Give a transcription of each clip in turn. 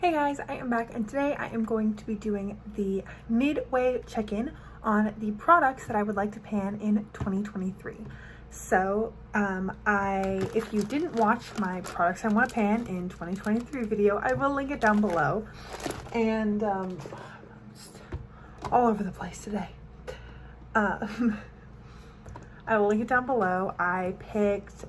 Hey guys, I am back and today I am going to be doing the midway check-in on the products that I would like to pan in 2023. So if you didn't watch my products I want to pan in 2023 video, I will link it down below. And just all over the place today. I will link it down below. I picked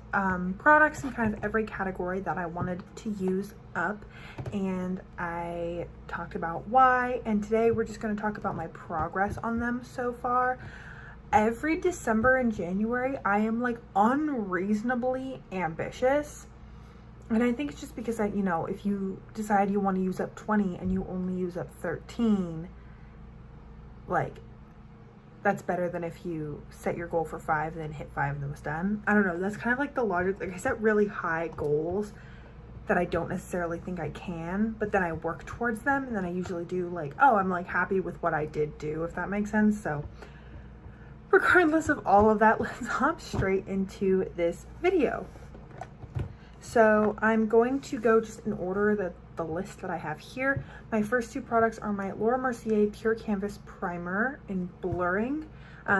products in kind of every category that I wanted to use up, and I talked about why, and today we're just going to talk about my progress on them so far. Every December and January, I am like unreasonably ambitious, and I think it's just because if you decide you want to use up 20 and you only use up 13, like, that's better than if you set your goal for 5 and then hit 5 and then was done. I don't know, that's kind of like the logic. Like, I set really high goals that I don't necessarily think I can, but then I work towards them, and then I usually do like, oh, I'm like happy with what I did do, if that makes sense. So regardless of all of that, let's hop straight into this video. So I'm going to go just in order the list that I have here. My first two products are my Laura Mercier Pure Canvas Primer in Blurring.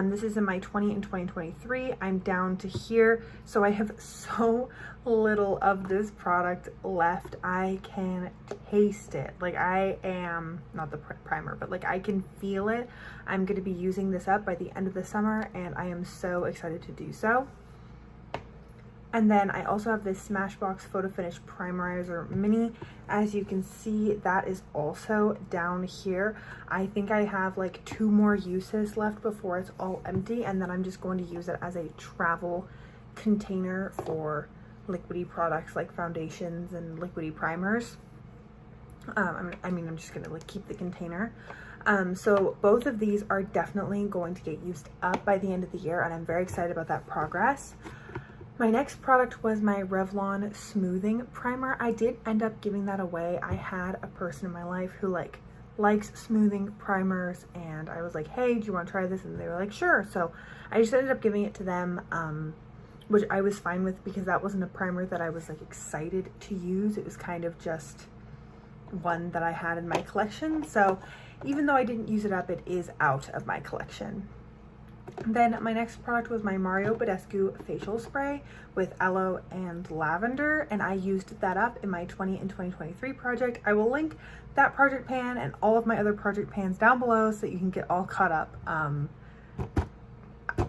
This is in my 20 and 2023. I'm down to here, so I have so little of this product left. I can taste it. Like, I am, not the primer, but like I can feel it. I'm going to be using this up by the end of the summer, and I am so excited to do so. And then I also have this Smashbox Photo Finish Primerizer Mini. As you can see, that is also down here. I think I have like 2 more uses left before it's all empty, and then I'm just going to use it as a travel container for liquidy products like foundations and liquidy primers. I'm just gonna like keep the container. So both of these are definitely going to get used up by the end of the year, and I'm very excited about that progress. My next product was my Revlon Smoothing Primer. I did end up giving that away. I had a person in my life who likes smoothing primers, and I was like, hey, do you want to try this? And they were like, sure. So I just ended up giving it to them, which I was fine with because that wasn't a primer that I was like excited to use. It was kind of just one that I had in my collection. So even though I didn't use it up, it is out of my collection. Then my next product was my Mario Badescu facial spray with aloe and lavender, and I used that up in my 20 and 2023 project. I will link that project pan and all of my other project pans down below so that you can get all caught up.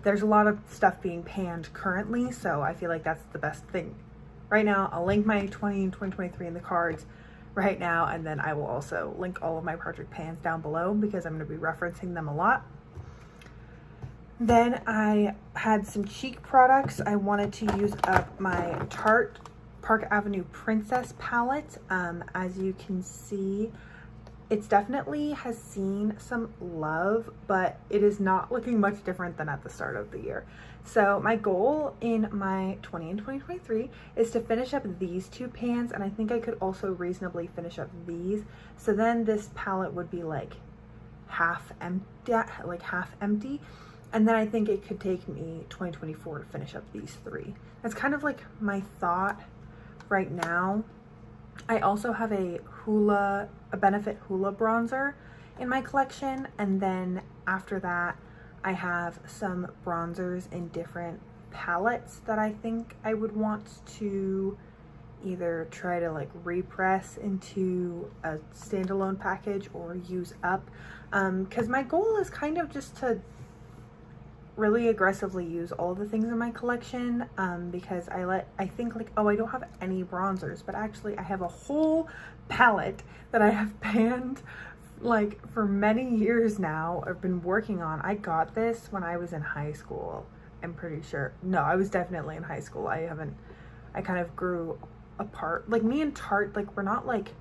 There's a lot of stuff being panned currently, so I feel like that's the best thing right now. I'll link my 20 and 2023 in the cards right now, and then I will also link all of my project pans down below because I'm going to be referencing them a lot. Then I had some cheek products. I wanted to use up my Tarte Park Avenue Princess palette. As you can see, it's definitely has seen some love, but it is not looking much different than at the start of the year. So my goal in my 20 and 2023 is to finish up these 2 pans, and I think I could also reasonably finish up these. So then this palette would be like half empty. And then I think it could take me 2024 to finish up these 3. That's kind of like my thought right now. I also have a Benefit Hoola bronzer in my collection. And then after that, I have some bronzers in different palettes that I think I would want to either try to like repress into a standalone package or use up. Because my goal is kind of just to really aggressively use all the things in my collection, because I think like, oh, I don't have any bronzers, but actually I have a whole palette that I have panned like for many years now. I've been working on. I got this when I was in high school, I'm pretty sure. No, I was definitely in high school. I kind of grew apart. Like, me and Tarte, like, we're not like,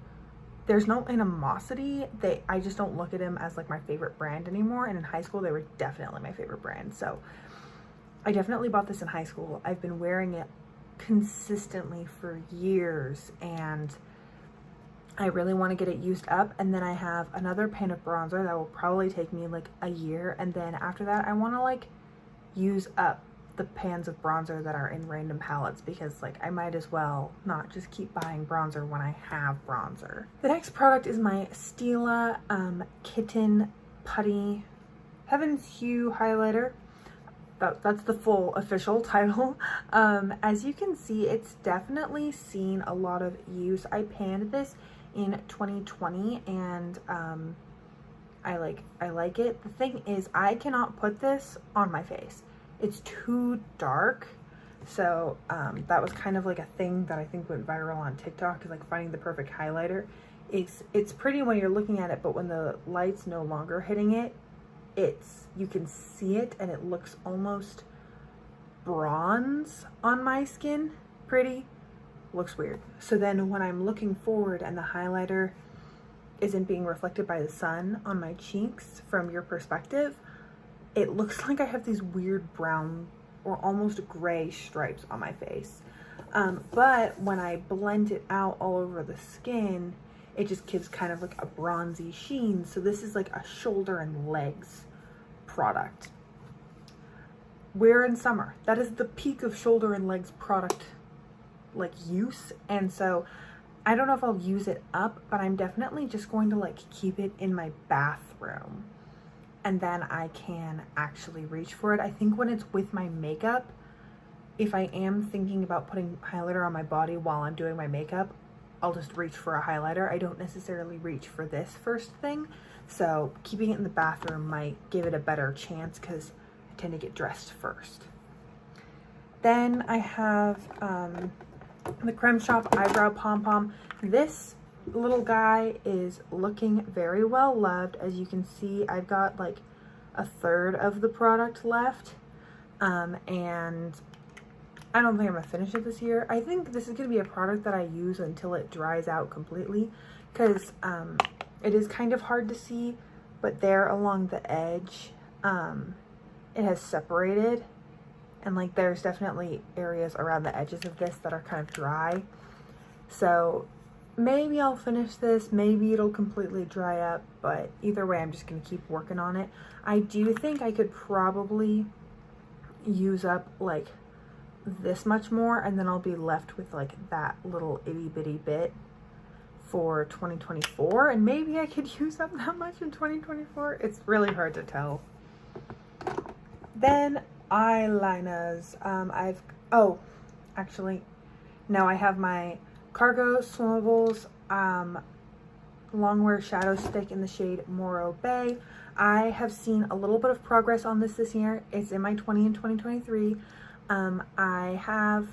there's no animosity. I just don't look at them as like my favorite brand anymore. And in high school, they were definitely my favorite brand. So I definitely bought this in high school. I've been wearing it consistently for years, and I really want to get it used up. And then I have another pan of bronzer that will probably take me like a year. And then after that, I want to like use up the pans of bronzer that are in random palettes, because like I might as well not just keep buying bronzer when I have bronzer. The next product is my Stila Kitten Putty Heaven's Hue highlighter. That's the full official title. As you can see, it's definitely seen a lot of use. I panned this in 2020 and I like it. The thing is, I cannot put this on my face. It's too dark. So that was kind of like a thing that I think went viral on TikTok, is like finding the perfect highlighter. It's pretty when you're looking at it, but when the light's no longer hitting it, you can see it and it looks almost bronze on my skin. Pretty. Looks weird. So then when I'm looking forward and the highlighter isn't being reflected by the sun on my cheeks from your perspective, it looks like I have these weird brown or almost gray stripes on my face. But when I blend it out all over the skin, it just gives kind of like a bronzy sheen. So this is like a shoulder and legs product. We're in summer. That is the peak of shoulder and legs product like use. And so I don't know if I'll use it up, but I'm definitely just going to like keep it in my bathroom. And then I can actually reach for it. I think when it's with my makeup, if I am thinking about putting highlighter on my body while I'm doing my makeup, I'll just reach for a highlighter. I don't necessarily reach for this first thing. So keeping it in the bathroom might give it a better chance because I tend to get dressed first. Then I have the Creme Shop Eyebrow Pom Pom. This little guy is looking very well loved. As you can see, I've got like a third of the product left. And I don't think I'm gonna finish it this year. I think this is gonna be a product that I use until it dries out completely, because it is kind of hard to see, but there along the edge, it has separated, and like there's definitely areas around the edges of this that are kind of dry. So maybe I'll finish this, maybe it'll completely dry up, but either way I'm just gonna keep working on it. I do think I could probably use up like this much more, and then I'll be left with like that little itty bitty bit for 2024, and maybe I could use up that much in 2024. It's really hard to tell. Then eyeliners. Actually now I have my Cargo Swimmables Longwear Shadow Stick in the shade Morro Bay. I have seen a little bit of progress on this year. It's in my 20 and 2023. I have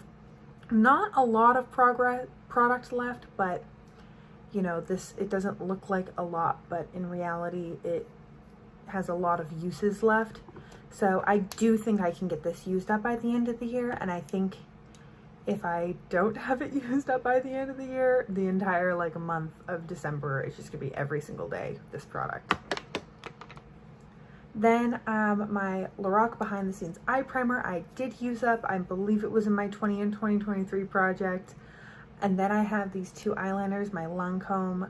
not a lot of product left, but you know, it doesn't look like a lot, but in reality it has a lot of uses left. So I do think I can get this used up by the end of the year, and I think if I don't have it used up by the end of the year, the entire like month of December is just gonna be every single day this product. Then my Lorac Behind the Scenes Eye Primer I did use up. I believe it was in my 20 and 2023 project. And then I have these two eyeliners, my Lancome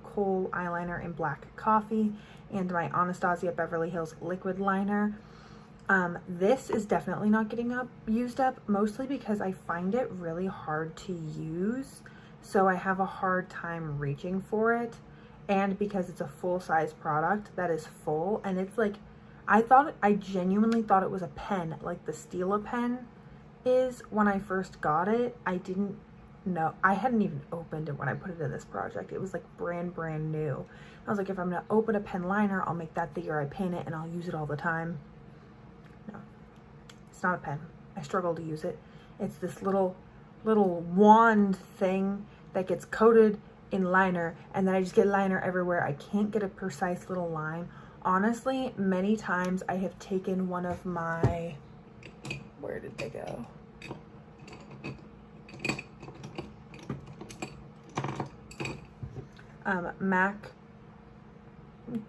Kohl eyeliner in Black Coffee and my Anastasia Beverly Hills liquid liner. This is definitely not getting used up, mostly because I find it really hard to use. So I have a hard time reaching for it. And because it's a full-size product that is full, and it's like, I genuinely thought it was a pen, like the Stila pen is when I first got it. I didn't know, I hadn't even opened it when I put it in this project. It was like brand new. I was like, if I'm gonna open a pen liner, I'll make that the year I paint it and I'll use it all the time. No, it's not a pen. I struggle to use it. It's this little wand thing that gets coated in liner, and then I just get liner everywhere. I can't get a precise little line. Honestly, many times I have taken one of my, where did they go? MAC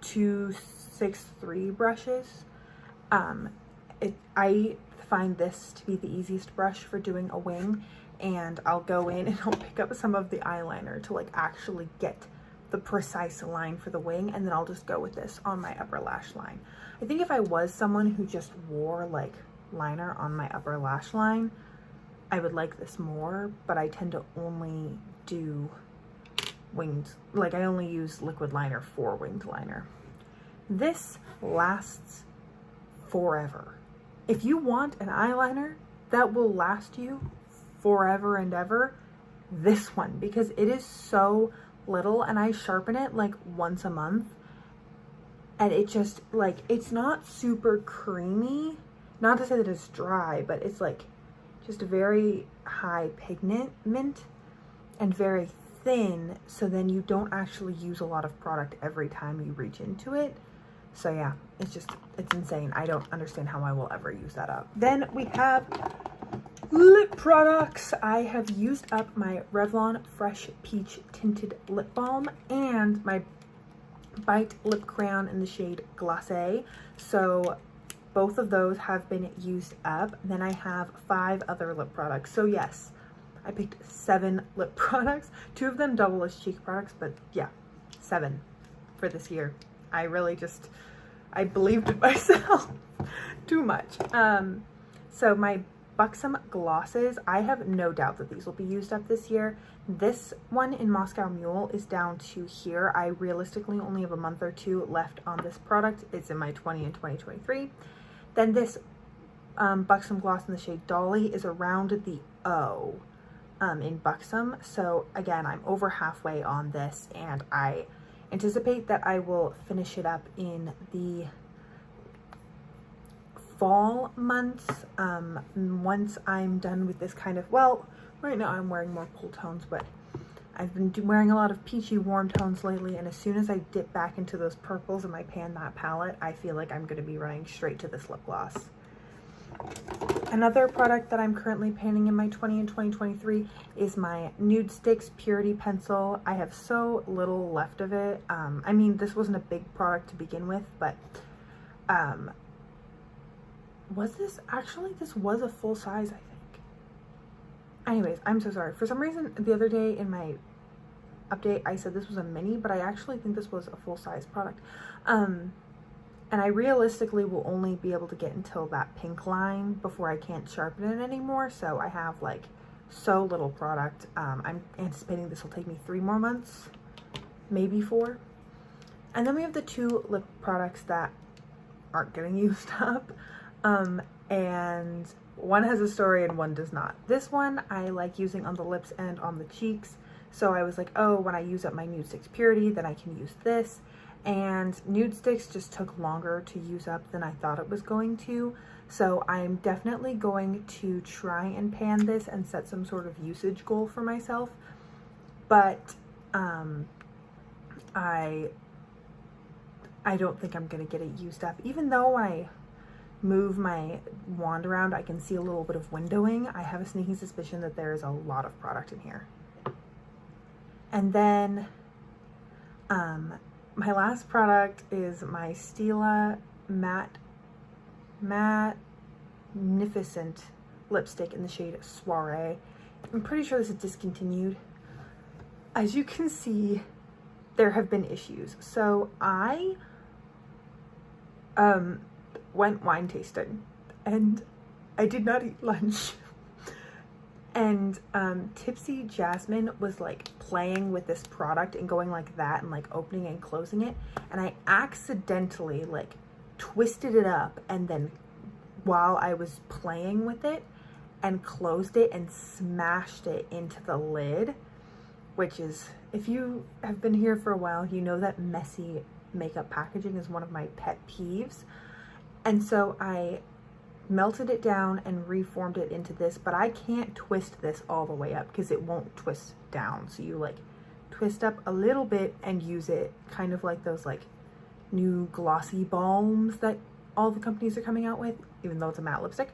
263 brushes. I find this to be the easiest brush for doing a wing, and I'll go in and I'll pick up some of the eyeliner to like actually get the precise line for the wing, and then I'll just go with this on my upper lash line. I think if I was someone who just wore like liner on my upper lash line. I would like this more, but I tend to only do winged, like I only use liquid liner for winged liner. This lasts forever. If you want an eyeliner that will last you forever and ever, this one, because it is so little and I sharpen it like once a month, and it just like, it's not super creamy, not to say that it's dry, but it's like just very high pigment and very thin, so then you don't actually use a lot of product every time you reach into it. So yeah, it's insane. I don't understand how I will ever use that up. Then we have lip products. I have used up my Revlon Fresh Peach Tinted Lip Balm and my Bite Lip Crayon in the shade Glacé. So both of those have been used up. Then I have 5 other lip products. So yes, I picked 7 lip products. 2 of them double as cheek products, but yeah, 7 for this year. I really just, I believed in myself too much. So my Buxom glosses, I have no doubt that these will be used up this year. This one in Moscow Mule is down to here. I realistically only have a month or 2 left on this product. It's in my 20 and 2023. Then this Buxom gloss in the shade Dolly is around the O in Buxom. So again, I'm over halfway on this, and I anticipate that I will finish it up in the fall months, once I'm done with this kind of, well, right now I'm wearing more cool tones, but I've been wearing a lot of peachy warm tones lately, and as soon as I dip back into those purples in my Pan That palette, I feel like I'm going to be running straight to this lip gloss. Another product that I'm currently panning in my 20 and 2023 is my Nude Sticks Purity Pencil. I have so little left of it. I mean, this wasn't a big product to begin with, but was this actually, this was a full size, I think. Anyways, I'm so sorry. For some reason, the other day in my update, I said this was a mini, but I actually think this was a full size product. And I realistically will only be able to get until that pink line before I can't sharpen it anymore. So I have like so little product. I'm anticipating this will take me 3 more months, maybe 4. And then we have the 2 lip products that aren't getting used up. And one has a story and one does not. This one I like using on the lips and on the cheeks. So I was like, oh, when I use up my Nude Sticks Purity, then I can use this. And Nude Sticks just took longer to use up than I thought it was going to. So I'm definitely going to try and pan this and set some sort of usage goal for myself. But I don't think I'm going to get it used up. Even though when I move my wand around, I can see a little bit of windowing. I have a sneaking suspicion that there is a lot of product in here. And then my last product is my Stila Magnificent lipstick in the shade Soiree. I'm pretty sure this is discontinued. As you can see, there have been issues. So I went wine tasting and I did not eat lunch. And Tipsy Jasmine was like playing with this product and going like that and like opening and closing it, and I accidentally like twisted it up, and then while I was playing with it and closed it and smashed it into the lid, which is, if you have been here for a while, you know that messy makeup packaging is one of my pet peeves. And so I melted it down and reformed it into this, but I can't twist this all the way up because it won't twist down. So you like twist up a little bit and use it kind of like those like new glossy balms that all the companies are coming out with, even though it's a matte lipstick.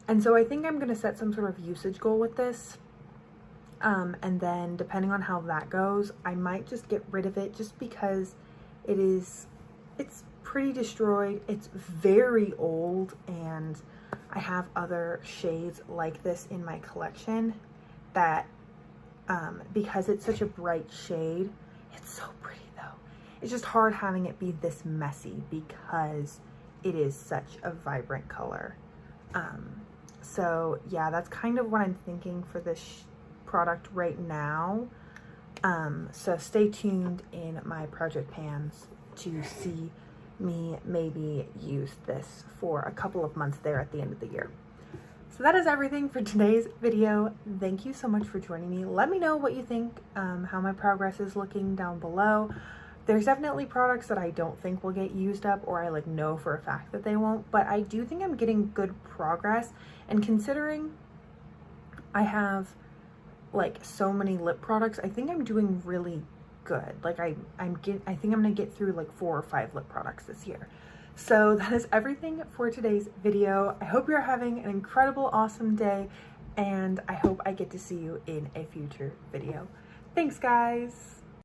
And so I think I'm going to set some sort of usage goal with this. And then depending on how that goes, I might just get rid of it just because it's pretty destroyed. It's very old, and I have other shades like this in my collection that because it's such a bright shade, it's so pretty though. It's just hard having it be this messy because it is such a vibrant color. So yeah, that's kind of what I'm thinking for this product right now. So stay tuned in my project pans to see me maybe use this for a couple of months there at the end of the year. So that is everything for today's video. Thank you so much for joining me. Let me know what you think, how my progress is looking down below. There's definitely products that I don't think will get used up, or I like know for a fact that they won't, but I do think I'm getting good progress. And considering I have like so many lip products, I think I'm doing really good. Like I think I'm gonna get through like 4 or 5 lip products this year. So that is everything for today's video. I hope you're having an incredible, awesome day, and I hope I get to see you in a future video. Thanks, guys.